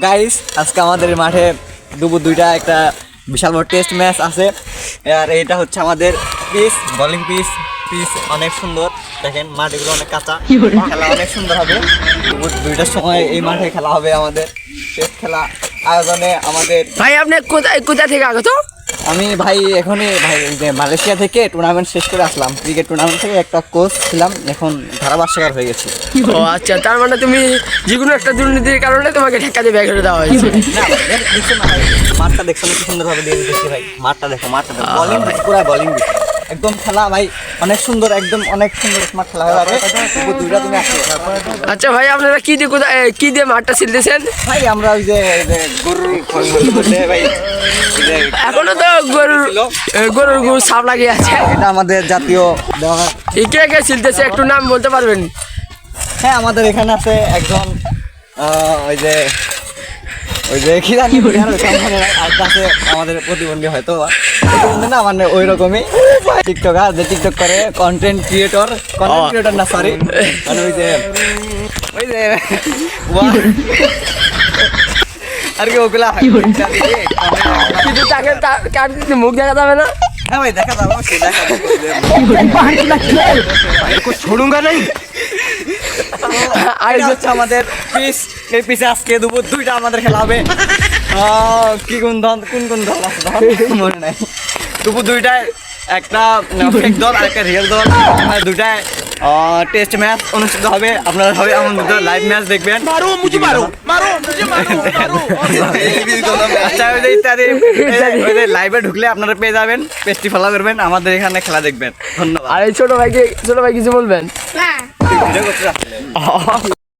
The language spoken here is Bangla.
গাইস আজকে আমাদের মাঠে দুপুর 2টা একটা বিশাল বড় টেস্ট ম্যাচ আছে। আর এটা হচ্ছে আমাদের পিচ, বোলিং পিচ অনেক সুন্দর। দেখেন মাঠগুলো অনেক কাঁচা, খেলা অনেক সুন্দর হবে। দুপুর 2টার সময় এই মাঠে খেলা হবে আমাদের টেস্ট খেলা আয়োজনে। আমাদের ভাই আপনি কোথা থেকে আগত? আমি ভাই এখনই যে মালয়েশিয়া থেকে টুর্নামেন্ট শেষ করে আসলাম। ক্রিকেট টুর্নামেন্ট থেকে একটা কোচ ছিলাম, এখন ধারাভাষ্যকার হয়ে গেছি। ও আচ্ছা, তার মানে তুমি যে কোনো একটা দুর্নীতির কারণে তোমাকে ঢাকা দিয়ে ব্যাগ দেওয়া হয়েছে। না দেখছো না ভাই, মাঠটা দেখছো না কি সুন্দরভাবে দিয়ে দিচ্ছি ভাই। মাঠটা দেখো বলিং পুরো বলিং একদম খেলা ভাই অনেক সুন্দর, একদম অনেক সুন্দর স্মার্ট খেলা হয়ে যাবে। দুইটা তুমি আসো। আচ্ছা ভাই, আপনারা কি দিয়ে মাঠটা ছিলতেছেন? ভাই আমরা ওই যে গরুর ভাই এখনো তো গরুর গরু সাপ লাগিয়ে আছে। এটা আমাদের জাতীয় কে কে ছিলতেছে একটু নাম বলতে পারবেন? হ্যাঁ, আমাদের এখানে আছে একজন ওই যে কি জানি আছে আমাদের প্রতিবন্ধী, হয়তো প্রতিবন্ধী না মানে ওই রকমই টিকটকার, যে টিকটক করে কন্টেন্ট ক্রিয়েটর না সরি, মানে ওই যে আর কি ওগুলা কিন্তু তাকে কার মুখ দেখা যাবে না। হ্যাঁ ভাই দেখা যাবে, সে দেখা ছোড়ুঙ্গা নেই। আর হচ্ছে আমাদের পিচ, এই পিচে আজকে দুপুর 2টা আমাদের খেলা হবে। কি কোন দল আছে মনে নাই। দুপুর 2টায় একটা ফেক দল আর একটা রিয়েল দল, দুটায় টেস্ট ম্যাচ অনুষ্ঠিত হবে। আপনারা হবে আমাদের লাইভ ম্যাচ দেখবেন। লাইভে ঢুকলে আপনারা পেয়ে যাবেন, পেজটি ফলো করবেন, আমাদের এখানে খেলা দেখবেন। ধন্যবাদ। আর এই ছোট ভাই কিছু বলবেন?